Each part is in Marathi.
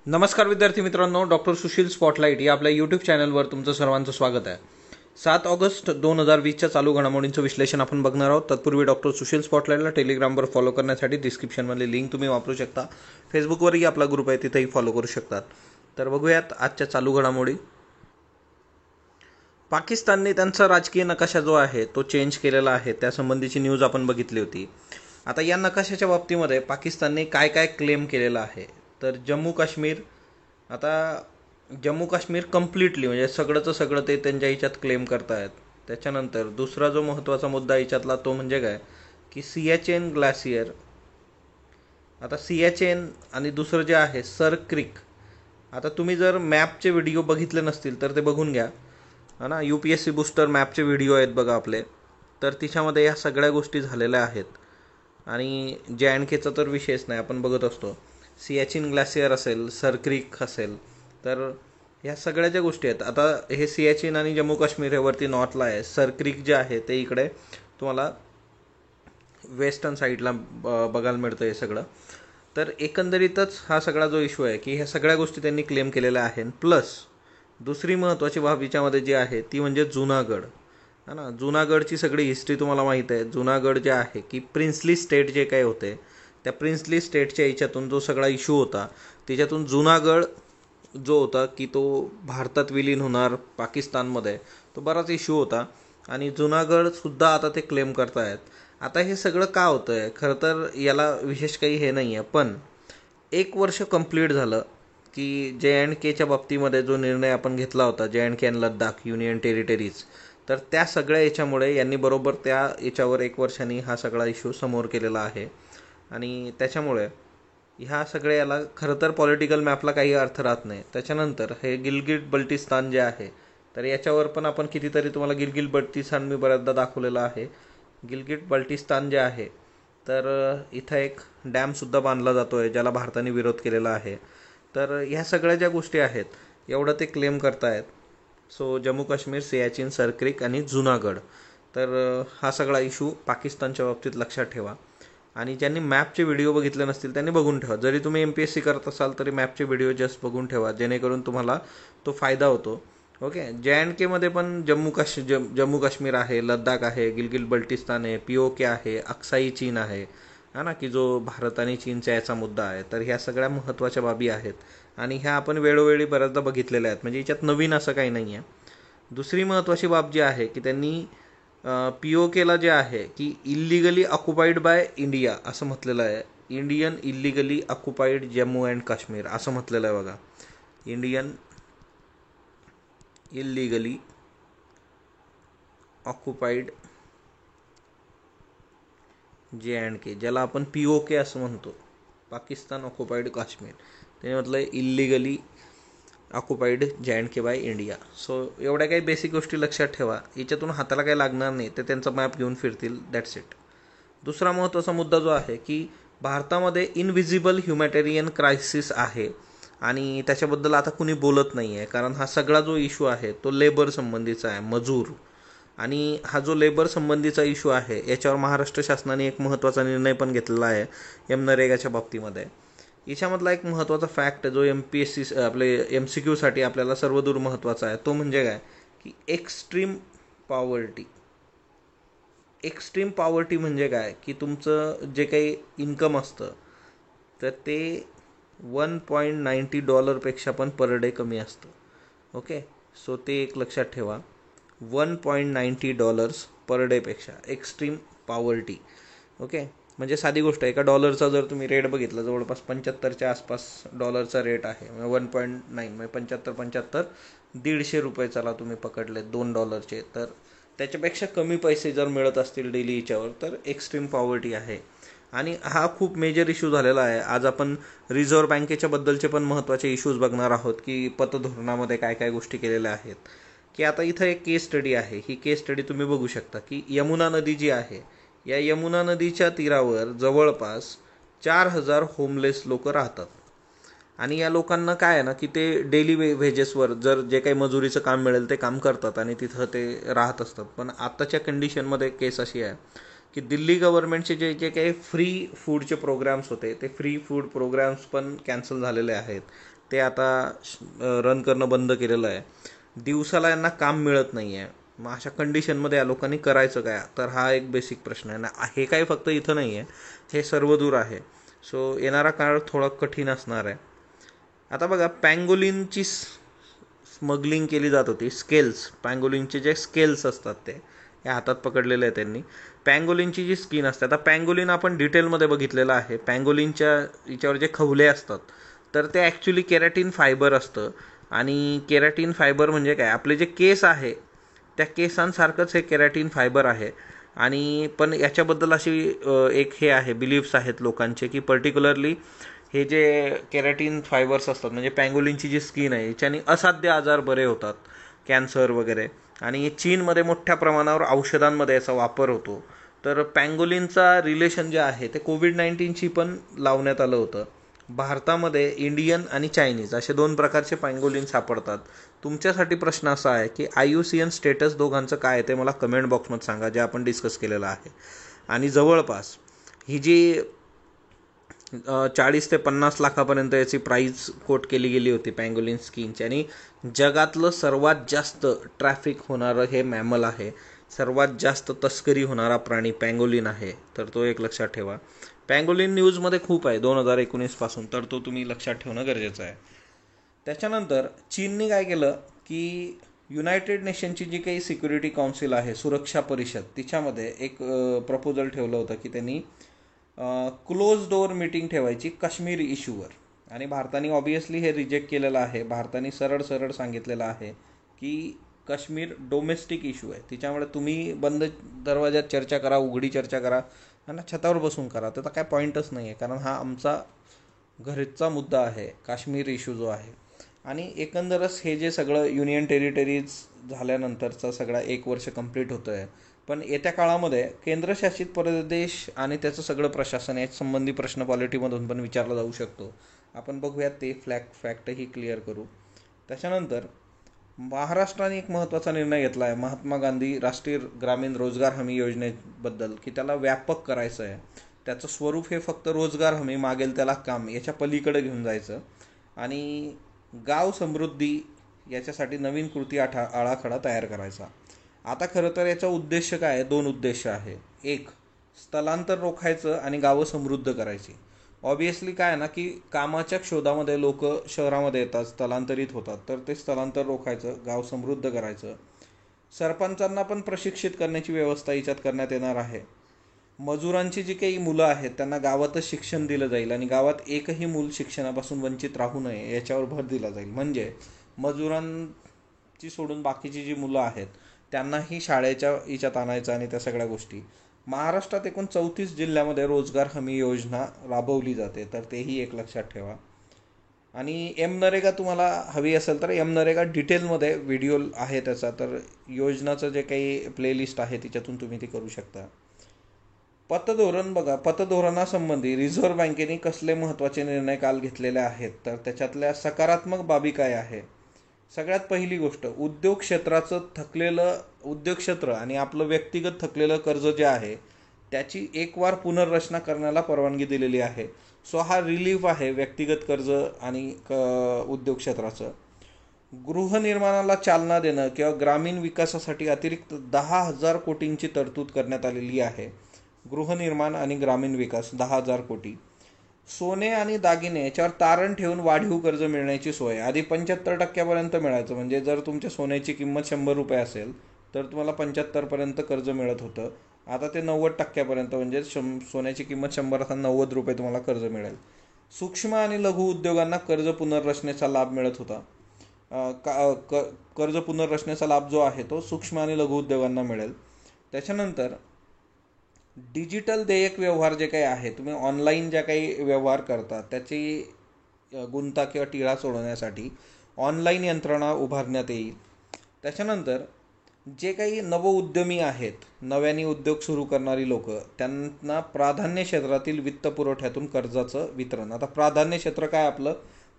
नमस्कार विद्यार्थी मित्रांनो, डॉक्टर सुशील स्पॉटलाइट या आपल्या यूट्यूब चॅनलवर तुमचं सर्वांचं स्वागत आहे। 7 ऑगस्ट 2020च्या चालू घडामोडींचं विश्लेषण आपण बघणार आहोत। तत्पूर्वी डॉक्टर सुशील स्पॉटलाइटला टेलिग्रामवर फॉलो करण्यासाठी डिस्क्रिप्शनमध्ये लिंक तुम्ही वापरू शकता। फेसबुकवरही आपला ग्रुप आहे, तिथेही फॉलो करू शकतात। तर बघूयात आजच्या चालू घडामोडी। पाकिस्तानने त्यांचा राजकीय नकाशा जो आहे तो चेंज केलेला आहे, त्यासंबंधीची न्यूज आपण बघितली होती। आता या नकाशाच्या बाबतीमध्ये पाकिस्तानने काय काय क्लेम केलेलं आहे, तर जम्मू काश्मीर कम्प्लिटली म्हणजे सगळंचं सगळं ते त्यांच्या ह्याच्यात क्लेम करतायत। त्याच्यानंतर दुसरा जो महत्त्वाचा मुद्दा ह्याच्यातला तो म्हणजे काय की सियाचेन ग्लासियर। आता सियाचेन आणि दुसरं जे आहे सर क्रिक। आता तुम्ही जर मॅपचे व्हिडिओ बघितले नसतील तर ते बघून घ्या, है ना। UPSC बूस्टर मॅपचे व्हिडिओ आहेत बघा आपले, तर तिच्यामध्ये या सगळ्या गोष्टी झालेल्या आहेत। आणि JNKचा तर विषयच नाही, आपण बघत असतो। सियाचीन ग्लासियर असेल, सर क्रिक असेल, तर ह्या सगळ्या ज्या गोष्टी आहेत। आता हे सियाचीन आणि जम्मू काश्मीर हे वरती नॉर्थला आहे, सर क्रिक जे आहे ते इकडे तुम्हाला वेस्टर्न साईडला बघायला मिळतं हे सगळं। तर एकंदरीतच हा सगळा जो इश्यू आहे की ह्या सगळ्या गोष्टी त्यांनी क्लेम केलेल्या आहेत। प्लस दुसरी महत्त्वाची बाब हिच्यामध्ये जी आहे ती म्हणजे जुनागड, है ना। जुनागडची सगळी हिस्ट्री तुम्हाला माहीत आहे। जुनागड जे आहे की प्रिन्सली स्टेट जे काही होते, त्या प्रिन्सली स्टेटच्या याच्यातून जो सगळा इश्यू होता त्याच्यातून जुनागड जो होता की तो भारतात विलीन होणार पाकिस्तानमध्ये, तो बराच इश्यू होता। आणि जुनागडसुद्धा आता ते क्लेम करतायत। आता हे सगळं का होतं आहे, खरं तर याला विशेष काही हे नाही आहे, पण 1 वर्ष कंप्लीट झालं की JNKच्या बाबतीमध्ये जो निर्णय आपण घेतला होता, JNK आणि लडाख युनियन टेरिटरीज, तर त्या सगळ्या याच्यामुळे यांनी बरोबर त्या याच्यावर 1 वर्षांनी हा सगळा इश्यू समोर केलेला आहे। आणि त्याच्यामुळे ह्या सगळ्या याला खरं तर पॉलिटिकल मॅपला काही अर्थ राहत नाही। त्याच्यानंतर हे गिलगिट बल्टिस्तान जे आहे, तर याच्यावर पण आपण कितीतरी तुम्हाला गिलगिट बल्टिस्तान मी बऱ्याचदा दाखवलेलं आहे। गिलगिट बल्टिस्तान जे आहे तर इथं एक डॅमसुद्धा बांधला जातो आहे, ज्याला भारताने विरोध केलेला आहे। तर ह्या सगळ्या ज्या गोष्टी आहेत एवढं ते क्लेम करतायत। सो जम्मू काश्मीर, सियाचीन, सर क्रिक आणि जुनागड, तर हा सगळा इश्यू पाकिस्तानच्या बाबतीत लक्षात ठेवा। आणि ज्यांनी मॅपचे व्हिडिओ बघितले नसतील त्यांनी बघून ठेवा। जरी तुम्ही MPSC करत असाल तरी मॅपचे व्हिडिओ जस्ट बघून ठेवा, जेणेकरून तुम्हाला तो फायदा होतो। ओके, JNKमध्ये पण जम्मू काश्मीर आहे, लडाख आहे, गिलगिट बल्टिस्तान आहे, POK आहे, अक्साई चीन आहे, है ना, की जो भारत आणि चीनचा याचा मुद्दा आहे। तर ह्या सगळ्या महत्त्वाच्या बाबी आहेत आणि ह्या आपण वेळोवेळी बऱ्याचदा बघितलेल्या आहेत, म्हणजे याच्यात नवीन असं काही नाही आहे। दुसरी महत्त्वाची बाब जी आहे की त्यांनी POKला जे आहे की इल्लिगली ऑक्युपाईड बाय इंडिया असं म्हटलेलं आहे। Indian illegally occupied Jammu and Kashmir असं म्हटलेलं आहे बघा, इंडियन इल्लिगली ऑक्युपाईड JNK, ज्याला आपण POK असं म्हणतो, पाकिस्तान ऑक्युपाईड काश्मीर। त्याने म्हटलं illegally occupied JNK by India. So एवढ्या काही बेसिक गोष्टी लक्षात ठेवा, याच्यातून हाताला काही लागणार नाही, ते त्यांचा मॅप घेऊन फिरतील, दॅट्स इट। दुसरा महत्त्वाचा मुद्दा जो आहे की भारतामध्ये इनव्हिजिबल ह्युमॅटेरियन क्रायसिस आहे आणि त्याच्याबद्दल आता कुणी बोलत नाही आहे, कारण हा सगळा जो इश्यू आहे तो लेबर संबंधीचा आहे, मजूर। आणि हा जो लेबर संबंधीचा इश्यू आहे याच्यावर महाराष्ट्र शासनाने एक महत्त्वाचा निर्णय पण घेतलेला आहे मनरेगाच्या बाबतीमध्ये। याच्यामधला एक महत्त्वाचा फॅक्ट जो MPSC आपले MCQसाठी आपल्याला सर्वदूर महत्त्वाचा आहे, तो म्हणजे काय की एक्स्ट्रीम पॉवर्टी। एक्स्ट्रीम पॉवर्टी म्हणजे काय की तुमचं जे काही इन्कम असतं तर ते $1.90 पण पर डे कमी असतं। ओके, सो ते एक लक्षात ठेवा, $1.90 पर डेपेक्षा एक्स्ट्रीम पॉवर्टी। ओके, म्हणजे साधी गोष्ट आहे, एका डॉलरचा जर तुम्ही रेट बघितला जवळपास 75च्या आसपास डॉलरचा रेट आहे, 1.9 म्हणजे 75 ₹150 चला तुम्ही पकडले $2, तर त्याच्यापेक्षा कमी पैसे जर मिळत असतील डेली याच्यावर तर एक्स्ट्रीम पॉवर्टी आहे। आणि हा खूप मेजर इश्यू झालेला आहे। आज आपण रिझर्व्ह बँकेच्या बद्दलचे पण महत्त्वाचे इश्यूज बघणार आहोत की पतधोरणामध्ये काय काय गोष्टी केलेल्या आहेत। की आता इथं एक केस स्टडी आहे, ही केस स्टडी तुम्ही बघू शकता की यमुना नदी जी आहे, या यमुना नदीच्या तीरावर जवळपास 4000 होमलेस लोक राहतात। आणि या लोकांना काय आहे ना की ते डेली वेजेसवर जर जे काही मजुरीचं काम मिळेल ते काम करतात आणि तिथं ते राहत असतात। पण आत्ताच्या कंडिशनमध्ये केस अशी आहे की दिल्ली गव्हर्नमेंटचे जे जे काही फ्री फूडचे प्रोग्राम्स होते ते फ्री फूड प्रोग्राम्स पण कॅन्सल झालेले आहेत। ते आता रन करणं बंद केलेलं आहे. दिवसाला यांना काम मिळत नाही आहे. मग अशा कंडिशनमध्ये या लोकांनी करायचं काय? तर हा एक बेसिक प्रश्न आहे ना. हे काही फक्त इथं नाही आहे, हे सर्वदूर आहे. सो येणारा काळ थोडा कठीण असणार आहे. आता बघा, पँगोलिनची स्मगलिंग केली जात होती. स्केल्स, पँगोलिनचे जे स्केल्स असतात ते हातात पकडलेले आहे त्यांनी. पँगोलिनची जी स्किन असते, आता पँगोलिन आपण डिटेलमध्ये बघितलेलं आहे. पँगोलिनच्या याच्यावर जे खवले असतात तर ते ॲक्च्युली केरॅटिन फायबर असतं. आणि केरॅटिन फायबर म्हणजे काय, आपले जे केस आहे त्या केसांसारखंच हे केरॅटिन फायबर आहे. आणि पण याच्याबद्दल अशी एक हे आहे, बिलीफ्स आहेत लोकांचे, की पर्टिक्युलरली हे जे केरॅटिन फायबर्स असतात म्हणजे पँगोलिनची जी स्किन आहे याच्याने असाध्य आजार बरे होतात, कॅन्सर वगैरे. आणि चीनमध्ये मोठ्या प्रमाणावर औषधांमध्ये याचा वापर होतो. तर पँगोलिनचा रिलेशन जे आहे ते कोविड-19शी पण लावण्यात आलं होतं. भारतामध्ये इंडियन आणि चायनीज असे 2 प्रकारचे पँगोलिन सापडतात. तुमच्यासाठी प्रश्न असा आहे की IUCN स्टेटस दोघांचं काय आहे ते मला कमेंट बॉक्समध्ये सांगा, जे आपण डिस्कस केलेलं आहे. आणि जवळपास ही जी 40 ते 50 लाखापर्यंत याची प्राईस कोट केली गेली होती पँगोलिन स्किनची. आणि जगातलं सर्वात जास्त ट्रॅफिक होणारं हे मॅमल आहे. सर्वात जास्त तस्करी होणारा प्राणी पँगोलिन आहे. तर तो एक लक्षात ठेवा. पँगोलिन न्यूजमध्ये खूप आहे 2019 पासून, तर तो तुम्ही लक्षात ठेवणं गरजेचं आहे. त्याच्यानंतर चीनने काय केलं की युनायटेड नेशनची जी काही सिक्युरिटी काउन्सिल आहे, सुरक्षा परिषद, तिच्यामध्ये एक प्रपोजल ठेवलं होतं की त्यांनी क्लोज डोअर मीटिंग ठेवायची काश्मीर इश्यूवर. आणि भारताने ऑब्वियसली हे रिजेक्ट केलेलं आहे. भारताने सरळ सरळ सांगितलेलं आहे की काश्मीर डोमेस्टिक इश्यू आहे, तिच्यामुळे तुम्ही बंद दरवाज्यात चर्चा करा, उघडी चर्चा करा, आणि छतावर बसून करा, त्याचा काय पॉईंटच नाही आहे. कारण हा आमचा घरचा मुद्दा आहे, काश्मीर इश्यू जो आहे. आणि एकंदरच हे जे सगळं युनियन टेरिटरीज झाल्यानंतरचा सगळा 1 वर्ष कंप्लीट होतं आहे. पण येत्या काळामध्ये केंद्रशासित प्रदेश आणि त्याचं सगळं प्रशासन याच्या संबंधी प्रश्न पॉलिटीमधून पण विचारला जाऊ शकतो. आपण बघूयात ते फॅक्टही क्लिअर करू. त्याच्यानंतर महाराष्ट्राने एक महत्त्वाचा निर्णय घेतला आहे महात्मा गांधी राष्ट्रीय ग्रामीण रोजगार हमी योजनेबद्दल, की त्याला व्यापक करायचं आहे. त्याचं स्वरूप हे फक्त रोजगार हमी, मागेल त्याला काम, याच्या पलीकडे घेऊन जायचं. आणि गाव समृद्धी याच्यासाठी नवीन कृती आराखडा तयार करायचा. आता खरं तर याचा उद्देश काय आहे? 2 उद्देश आहे. एक, स्थलांतर रोखायचं आणि गावं समृद्ध करायची. ऑब्वियसली काय आहे ना, की कामाच्या शोधामध्ये लोक शहरामध्ये येतात, स्थलांतरित होतात, तर ते स्थलांतर रोखायचं, गाव समृद्ध करायचं. सरपंचांना पण प्रशिक्षित करण्याची व्यवस्था याच्यात करण्यात येणार आहे. मजुरांची जी काही मुलं आहेत त्यांना गावातच शिक्षण दिलं जाईल आणि गावात एकही मूल शिक्षणापासून वंचित राहू नये याच्यावर भर दिला जाईल. म्हणजे मजुरांची सोडून बाकीची जी मुलं आहेत त्यांनाही शाळेच्या याच्यात आणायचं आणि त्या सगळ्या गोष्टी. महाराष्ट्रात एकूण 34 जिल्ह्यामध्ये रोजगार हमी योजना राबवली जाते, तर तेही एक लक्षात ठेवा. आणि नरेगा तुम्हाला हवी असेल तर नरेगा डिटेलमध्ये व्हिडिओ आहे त्याचा, तर योजनाचं जे काही प्लेलिस्ट आहे तिच्यातून तुम्ही ती करू शकता. पतधोरण बघा, पतधोरणासंबंधी रिझर्व्ह बँकेने कसले महत्त्वाचे निर्णय काल घेतलेले आहेत, तर त्याच्यातल्या सकारात्मक बाबी काय आहे. सगळ्यात पहिली गोष्ट, उद्योग क्षेत्र आणि आपलं व्यक्तिगत थकलेलं कर्ज जे आहे त्याची एकवार पुनर्रचना करण्याला परवानगी दिलेली आहे. सो हा रिलीफ आहे व्यक्तिगत कर्ज आणि उद्योग क्षेत्राचं. गृहनिर्माणाला चालना देणं किंवा ग्रामीण विकासासाठी अतिरिक्त 10,000 कोटींची तरतूद करण्यात आलेली आहे. गृहनिर्माण आणि ग्रामीण विकास 10,000 कोटी. सोने आणि दागिने याच्यावर तारण ठेवून वाढीव कर्ज मिळण्याची सोय. आधी 75% मिळायचं, म्हणजे जर तुमच्या सोन्याची किंमत 100 रुपये असेल तर तुम्हाला 75% कर्ज मिळत होतं. आता ते 90% म्हणजे सोन्याची किंमत 100 असताना 90 रुपये तुम्हाला कर्ज मिळेल. सूक्ष्म आणि लघु उद्योगांना कर्ज पुनर्रचनेचा लाभ मिळत होता. कर्ज पुनर्रचनेचा लाभ जो आहे तो सूक्ष्म आणि लघु उद्योगांना मिळेल. त्याच्यानंतर डिजिटल देयक व्यवहार जे काही आहे, तुम्ही ऑनलाईन ज्या काही व्यवहार करता त्याची गुंता किंवा टिळा सोडवण्यासाठी ऑनलाईन यंत्रणा उभारण्यात येईल. त्याच्यानंतर जे काही नवउद्यमी आहेत, नव्याने उद्योग सुरू करणारी लोक, त्यांना प्राधान्य क्षेत्रातील वित्तपुरवठ्यातून कर्जाचं वितरण. आता प्राधान्य क्षेत्र काय आपलं?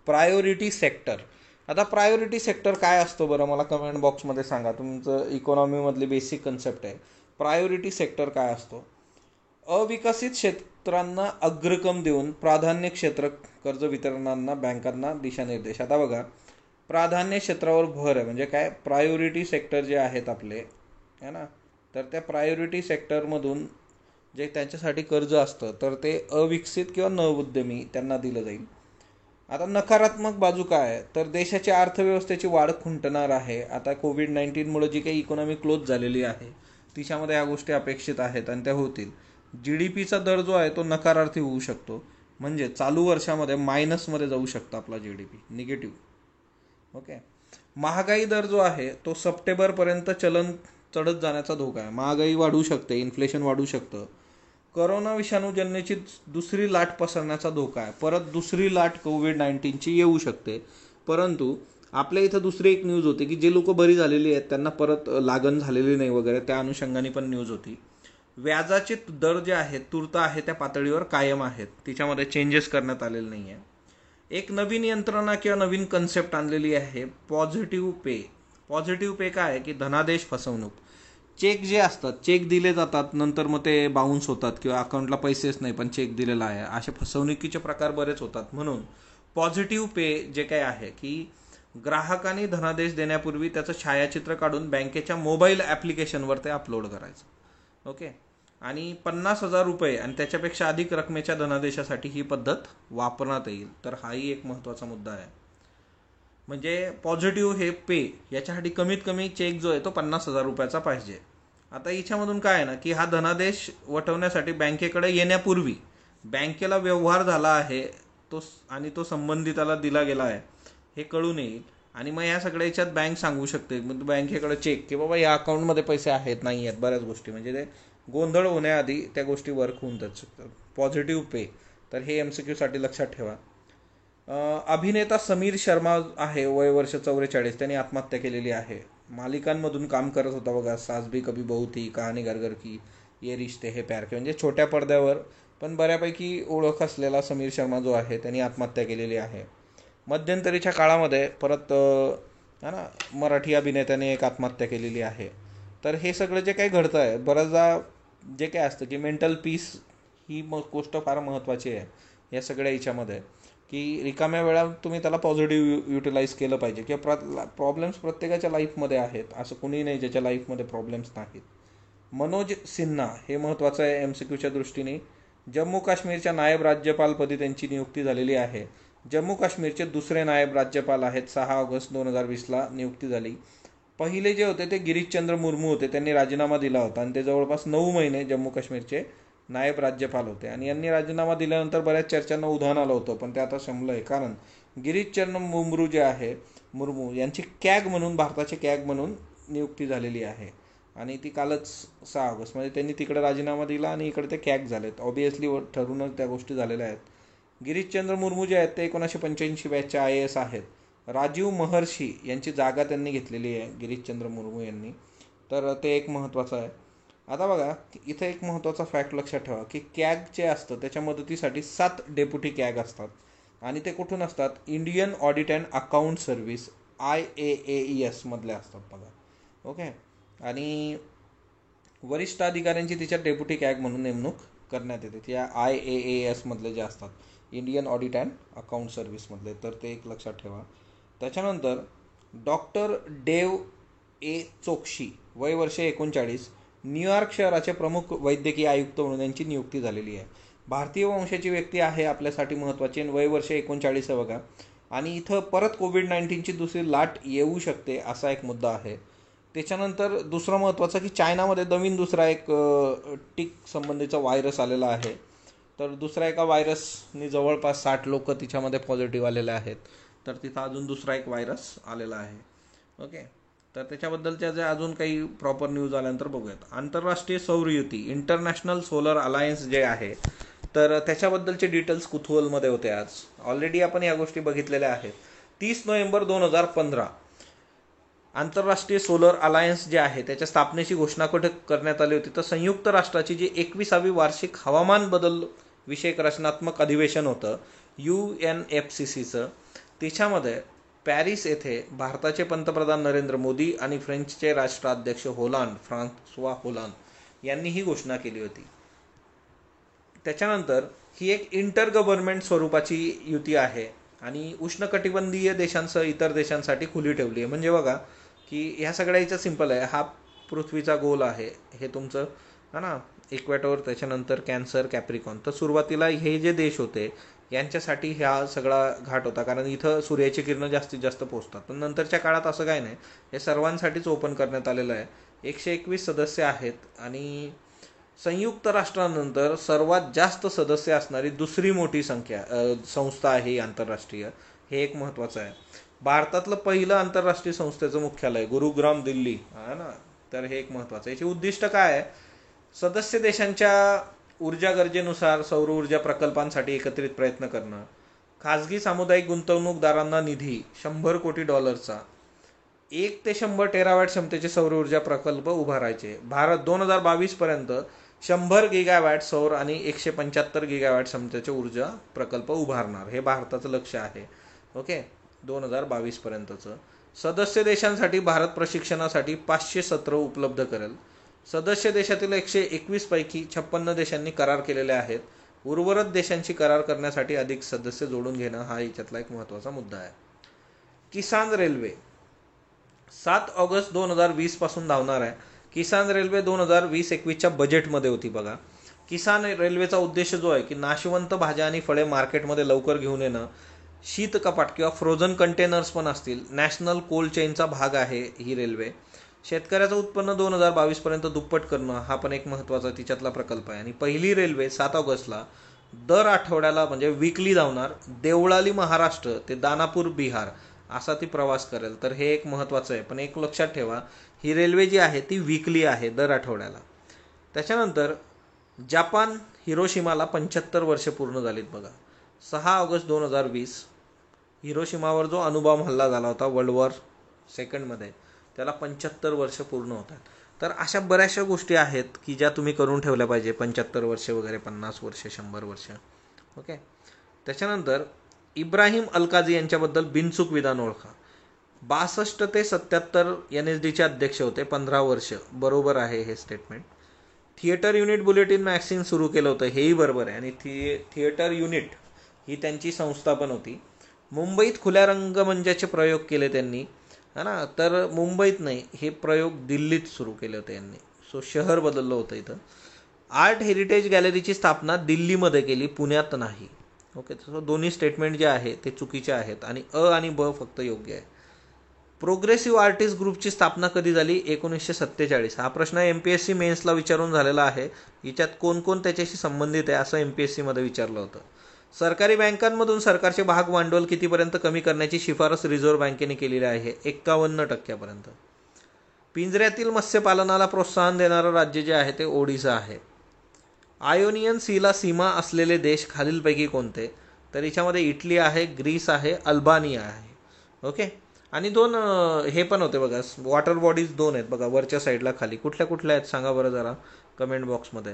Priority sector. आता प्रायोरिटी सेक्टर काय असतं बरं, मला कमेंट बॉक्समध्ये सांगा. तुमचं इकॉनॉमीमधली बेसिक कन्सेप्ट आहे. प्रायोरिटी सेक्टर काय असतो? अविकसित क्षेत्रांना अग्रक्रम देऊन प्राधान्य क्षेत्र कर्ज वितरणांना बँकांना दिशानिर्देश. आता बघा, प्राधान्य क्षेत्रावर भर आहे, म्हणजे काय, प्रायोरिटी सेक्टर जे आहेत आपले, है ना, तर त्या प्रायोरिटी सेक्टरमधून जे त्यांच्यासाठी कर्ज असतं तर ते अविकसित किंवा नवउद्यमी त्यांना दिलं जाईल. आता नकारात्मक बाजू काय आहे, तर देशाच्या अर्थव्यवस्थेची वाढ खुंटणार आहे. आता कोविड-19मुळे जी काही इकॉनॉमी क्लोज झालेली आहे तिच्यामध्ये ह्या गोष्टी अपेक्षित आहेत आणि त्या होतील. GDPचा दर जो आहे तो नकारार्थी होऊ शकतो, म्हणजे चालू वर्षामध्ये मायनसमध्ये जाऊ शकतो आपला GDP, निगेटिव्ह. ओके. महागाई दर जो आहे तो सप्टेंबरपर्यंत चलन चढत जाण्याचा धोका आहे. महागाई वाढू शकते, इन्फ्लेशन वाढू शकतं. कोरोना विषाणूजन्याची दुसरी लाट पसरण्याचा धोका आहे. परत दुसरी लाट कोविड-19ची येऊ शकते. परंतु आपल्या इथं दुसरी एक न्यूज होती की जे लोक बरी झालेली आहेत त्यांना परत लागण झालेली नाही वगैरे, त्या अनुषंगाने पण न्यूज होती. व्याजाचे दर जे आहेत तूर्त आहे त्या पातळीवर कायम आहेत, तिच्यामध्ये चेंजेस करण्यात आलेले नाही आहे. एक नवीन यंत्रणा किंवा नवीन कन्सेप्ट आणलेली आहे, पॉझिटिव्ह पे. पॉझिटिव्ह पे काय आहे की धनादेश फसवणूक. चेक जे असतात, चेक दिले जातात, नंतर मग ते बाउन्स होतात किंवा अकाउंटला पैसेच नाही पण चेक दिलेला आहे, असे फसवणुकीचे प्रकार बरेच होतात. म्हणून पॉझिटिव्ह पे जे काय आहे की ग्राहकांनी धनादेश देण्यापूर्वी त्याचं छायाचित्र काढून बँकेच्या मोबाईल ॲप्लिकेशनवर ते अपलोड करायचं. ओके. आणि 50,000 रुपये आणि त्याच्यापेक्षा अधिक रकमेच्या धनादेशासाठी ही पद्धत वापरण्यात येईल. तर हाही एक महत्त्वाचा मुद्दा आहे. म्हणजे पॉझिटिव्ह हे पे याच्यासाठी कमीत कमी चेक जो आहे तो 50,000 रुपयाचा पाहिजे. आता याच्यामधून काय आहे ना की हा धनादेश वटवण्यासाठी बँकेकडे येण्यापूर्वी बँकेला व्यवहार झाला आहे तो आणि तो संबंधिताला दिला गेला आहे हे कळून येईल. आणि मग या सगळ्या याच्यात बँक सांगू शकते, मग बँकेकडे चेक की बाबा या अकाउंटमध्ये पैसे आहेत नाही आहेत, बऱ्याच गोष्टी, म्हणजे ते गोंधळ होण्याआधी त्या गोष्टी वर्क होऊन जात शकतात. पॉझिटिव्ह पे, तर हे MCQ साठी लक्षात ठेवा. अभिनेता समीर शर्मा आहे, वय वर्ष 44, त्यांनी आत्महत्या केलेली आहे. मालिकांमधून काम करत होता बघा, सास भी कभी बहू थी, कहाणी घर घर की, ये रिश्ते है प्यार के, म्हणजे छोट्या पडद्यावर पण बऱ्यापैकी ओळख असलेला समीर शर्मा जो आहे त्यांनी आत्महत्या केलेली आहे. मध्यंतरीच्या काळामध्ये परत है ना मराठी अभिनेत्याने एक आत्महत्या केलेली आहे. तर हे सगळं जे काही घडतं आहे, बऱ्याचदा जे काय असतं की मेंटल पीस ही गोष्ट फार महत्त्वाची आहे या सगळ्या याच्यामध्ये, की रिकाम्या वेळा तुम्ही त्याला पॉझिटिव्ह युटिलाइज केलं पाहिजे. किंवा प्रॉब्लेम्स प्रत्येकाच्या लाईफमध्ये आहेत, असं कुणीही नाही ज्याच्या लाईफमध्ये प्रॉब्लेम्स नाहीत. मनोज सिन्हा हे महत्त्वाचं आहे MCQच्या दृष्टीने. जम्मू काश्मीरच्या नायब राज्यपालपदी त्यांची नियुक्ती झालेली आहे. जम्मू काश्मीरचे दुसरे नायब राज्यपाल आहेत, 6 ऑगस्ट 2020ला नियुक्ती झाली. पहिले जे होते ते गिरीशचंद्र मुर्मू होते, त्यांनी राजीनामा दिला होता आणि ते जवळपास 9 महिने जम्मू काश्मीरचे नायब राज्यपाल होते. आणि यांनी राजीनामा दिल्यानंतर बऱ्याच चर्चांना उधाण आलं होतं, पण ते आता शमलं आहे. कारण गिरीशचंद्र मुर्मू जे आहे, मुर्मू यांची कॅग म्हणून, भारताचे कॅग म्हणून नियुक्ती झालेली आहे. आणि ती कालच 6 ऑगस्ट, म्हणजे त्यांनी तिकडे राजीनामा दिला आणि इकडे ते कॅग झालेत. ऑब्वियसली ठरूनच त्या गोष्टी झालेल्या आहेत. गिरीशचंद्र मुर्मू जे आहेत ते 1985 बॅचचे IAS आहेत. राजीव महर्षी यांची जागा त्यांनी घेतलेली आहे गिरीशचंद्र मुर्मू यांनी, तर ते एक महत्त्वाचं आहे. आता बघा, इथं एक महत्त्वाचा फॅक्ट लक्षात ठेवा की कॅग जे असतं त्याच्या मदतीसाठी 7 डेप्युटी कॅग असतात आणि ते कुठून असतात, Indian audit and account service IAAES मधले असतात बघा. ओके. आणि वरिष्ठ अधिकाऱ्यांची तिच्या डेप्युटी कॅग म्हणून नेमणूक करण्यात येते, त्या IAAS मधले जे असतात, इंडियन ऑडिट अँड अकाउंट सर्व्हिसमधले, तर ते एक लक्षात ठेवा. त्याच्यानंतर डॉक्टर डेव ए चोक्शी, वय वर्ष 39, न्यूयॉर्क शहराचे प्रमुख वैद्यकीय आयुक्त म्हणून यांची नियुक्ती झालेली आहे. भारतीय वंशाची व्यक्ती आहे, आपल्यासाठी महत्त्वाची, वय वर्ष 39 आहे बघा. आणि इथं परत कोविड-19ची दुसरी लाट येऊ शकते असा एक मुद्दा आहे. त्याच्यानंतर दुसरं महत्त्वाचं की चायनामध्ये नवीन दुसरा एक टिक संबंधीचा व्हायरस आलेला आहे. तर दुसऱ्या एका व्हायरसनी जवळपास 60 लोक तिच्यामध्ये पॉझिटिव्ह आलेले आहेत. तर तिथं अजून दुसरा एक व्हायरस आलेला आहे. ओके. तर त्याच्याबद्दलच्या ज्या अजून काही प्रॉपर न्यूज आल्यानंतर बघूयात. आंतरराष्ट्रीय सौर युती, इंटरनॅशनल सोलर अलायन्स जे आहे, तर त्याच्याबद्दलचे डिटेल्स कुतूहलमध्ये होते. आज ऑलरेडी आपण या गोष्टी बघितलेल्या आहेत. 30 नोव्हेंबर 2015 आंतरराष्ट्रीय सोलर अलायन्स जे आहे त्याच्या स्थापनेची घोषणा कुठे करण्यात आली होती, तर संयुक्त राष्ट्राची जी 21वी वार्षिक हवामान बदल विषयक रचनात्मक अधिवेशन होतं UNFCCचं, त्याच्यामध्ये पॅरिस येथे भारताचे पंतप्रधान नरेंद्र मोदी आणि फ्रेंचचे राष्ट्राध्यक्ष फ्रान्सवा होलांद यांनी ही घोषणा केली होती. त्याच्यानंतर ही एक इंटर गव्हर्नमेंट स्वरूपाची युती आहे आणि उष्णकटिबंधीय देशांसह इतर देशांसाठी खुली ठेवली आहे. म्हणजे बघा की ह्या सगळ्याचं सिंपल आहे. हा पृथ्वीचा गोल आहे, हे तुमचं है ना इक्वेटोर, त्याच्यानंतर कॅन्सर, कॅप्रिकॉन. तर सुरुवातीला हे जे देश होते यांच्यासाठी हा सगळा घाट होता, कारण इथं सूर्याची किरणं जास्तीत जास्त पोहोचतात. पण नंतरच्या काळात असं काय नाही, हे सर्वांसाठीच ओपन करण्यात आलेलं आहे. 121 सदस्य आहेत आणि संयुक्त राष्ट्रानंतर सर्वात जास्त सदस्य असणारी दुसरी मोठी संस्था आहे ही आंतरराष्ट्रीय. हे एक महत्त्वाचं आहे. भारतातलं पहिलं आंतरराष्ट्रीय संस्थेचं मुख्यालय गुरुग्राम, दिल्ली आहे ना. तर हे एक महत्त्वाचं. याचे उद्दिष्ट काय आहे? सदस्य देशांच्या ऊर्जा गरजेनुसार सौर ऊर्जा प्रकल्पांसाठी एकत्रित प्रयत्न करणं, खाजगी सामुदायिक गुंतवणूकदारांना निधी $100 कोटी, 1 ते 100 टेरावॅट क्षमतेचे सौर ऊर्जा प्रकल्प उभारायचे. भारत 2022 पर्यंत 100 गिगावॅट सौर आणि 175 गिगावॅट क्षमतेचे ऊर्जा प्रकल्प उभारणार, हे भारताचं लक्ष आहे. ओके, 2022 पर्यंतचं. सदस्य देशांसाठी भारत प्रशिक्षणासाठी 500 सत्र उपलब्ध करेल. सदस्य देशातील 121 पैकी 56 देशांनी करार केलेले आहेत. उर्वरित देशांची करार करण्यासाठी अधिक सदस्य जोडून घेणं हा याच्यातला एक महत्त्वाचा मुद्दा आहे. किसान रेल्वे 7 ऑगस्ट 2020 पासून धावणार आहे. किसान रेल्वे 2020-21च्या बजेटमध्ये होती बघा. किसान रेल्वेचा उद्देश जो आहे की नाशवंत भाज्या आणि फळे मार्केटमध्ये लवकर घेऊन येणं, शीत कपाट किंवा फ्रोझन कंटेनर्स पण असतील, नॅशनल कोल्ड चेनचा भाग आहे ही रेल्वे. शेतकऱ्याचं उत्पन्न 2022 पर्यंत दुप्पट करणं हा पण एक महत्त्वाचा तिच्यातला प्रकल्प आहे. आणि पहिली रेल्वे 7 ऑगस्टला दर आठवड्याला म्हणजे वीकली धावणार. देवळाली महाराष्ट्र ते दानापूर बिहार असा ती प्रवास करेल. तर हे एक महत्त्वाचं आहे. पण एक लक्षात ठेवा, ही रेल्वे जी आहे ती वीकली आहे, दर आठवड्याला. त्याच्यानंतर जपान हिरोशिमाला 75 वर्ष पूर्ण झालीत बघा. 6 ऑगस्ट 2020 हिरोशिमावर जो अणुबॉम्ब हल्ला झाला होता वर्ल्ड वॉर सेकंडमध्ये, त्याला 75 वर्ष पूर्ण होतात. तर अशा बऱ्याचशा गोष्टी आहेत की ज्या तुम्ही करून ठेवल्या पाहिजे. 75 वर्ष वगैरे, 50 वर्ष, 100 वर्ष. ओके. त्याच्यानंतर इब्राहिम अलकाजी यांच्याबद्दल बिनचूक विधान ओळखा. 62 ते 77 NSDचे अध्यक्ष होते, 15 वर्ष. बरोबर आहे हे statement. Theatre unit bulletin magazine सुरू केलं होतं, हेही बरोबर आहे. आणि थिएटर युनिट ही त्यांची संस्था पण होती. मुंबईत खुल्या रंगमंचाचे प्रयोग केले त्यांनी, है ना. तर मुंबईत नाही, हे प्रयोग दिल्लीत सुरू केले होते यांनी. सो शहर बदललं होतं इथं. आर्ट हेरिटेज गॅलरीची स्थापना दिल्लीमध्ये केली, पुण्यात नाही. ओके. तर दोन्ही स्टेटमेंट जे आहे ते चुकीचे आहेत आणि आणि ब फक्त योग्य आहे. प्रोग्रेसिव्ह आर्टिस्ट ग्रुपची स्थापना कधी झाली? 1947. हा प्रश्न MPSC मेन्सला विचारून झालेला आहे. याच्यात कोण कोण त्याच्याशी संबंधित आहे असं MPSC मध्ये विचारलं होतं. सरकारी बँकांमधून सरकारचे भाग भांडवल कितीपर्यंत कमी करण्याची शिफारस रिझर्व्ह बँकेने केलेली आहे? 51% पिंजऱ्यातील मत्स्यपालनाला प्रोत्साहन देणारं राज्य जे आहे ते ओडिशा आहे. आयोनियन सीला सीमा असलेले देश खालीलपैकी कोणते? तर याच्यामध्ये इटली आहे, ग्रीस आहे, अल्बानिया आहे. ओके. आणि 2 हे पण होते बघा, वॉटर बॉडीज 2 आहेत बघा वरच्या साईडला खाली. कुठल्या कुठल्या आहेत सांगा बरं जरा कमेंट बॉक्समध्ये.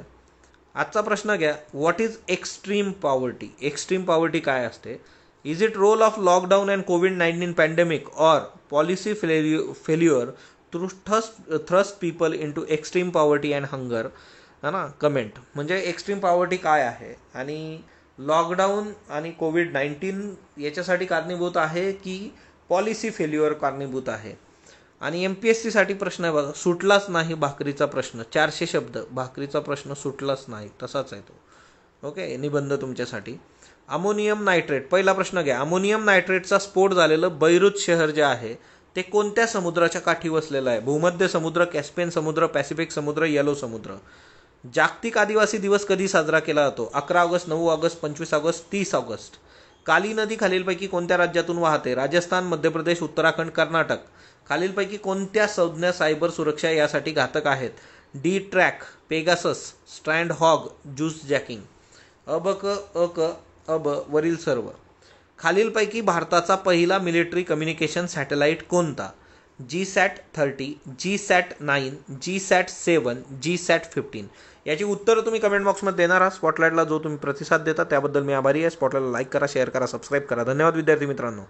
आजचा प्रश्न घ्या. What is extreme poverty? Extreme poverty काय असते? Is it role of lockdown and कोविड-19 pandemic or policy failure to thrust people in to extreme poverty and hunger? है ना. कमेंट. म्हणजे एक्स्ट्रीम पॉवर्टी काय आहे आणि लॉकडाऊन आणि कोविड-19 याच्यासाठी कारणीभूत आहे की पॉलिसी फेल्युअर कारणीभूत आहे? आणि MPSCसाठी प्रश्न आहे बघा, सुटलाच नाही भाकरीचा प्रश्न. 400 शब्द, भाकरीचा प्रश्न सुटलाच नाही, तसाच आहे तो. ओके. निबंध तुमच्यासाठी. अमोनियम नायट्रेट, पहिला प्रश्न घ्या. अमोनियम नायट्रेटचा स्फोट झालेलं बैरूत शहर जे आहे ते कोणत्या समुद्राच्या काठी वसलेलं आहे? भूमध्य समुद्र, कॅस्पियन समुद्र, पॅसिफिक समुद्र, येलो समुद्र. जागतिक आदिवासी दिवस कधी साजरा केला जातो? 11 ऑगस्ट, 9 ऑगस्ट, 25 ऑगस्ट, 30 ऑगस्ट. काली नदी खालीलपैकी कोणत्या राज्यातून वाहते? राजस्थान, मध्य प्रदेश, उत्तराखंड, कर्नाटक. खालीलपैकी कोणत्या संज्ञा सायबर सुरक्षा यासाठी घातक आहेत? DTrack, Pegasus, Strandhogg, juice jacking. अब वरील सर्व. खालीलपैकी भारताचा पहिला मिलिटरी कम्युनिकेशन सॅटेलाइट कोणता? GSAT-30, GSAT-9, GSAT-7, GSAT-15. याची उत्तरं तुम्ही कमेंट बॉक्समध्ये देणार आहात. स्पॉटलाईटला जो तुम्ही प्रतिसाद देता त्याबद्दल मी आभारी आहे. स्पॉटलाईटला लाईक करा, शेअर करा, सबस्क्राईब करा. धन्यवाद विद्यार्थी मित्रांनो.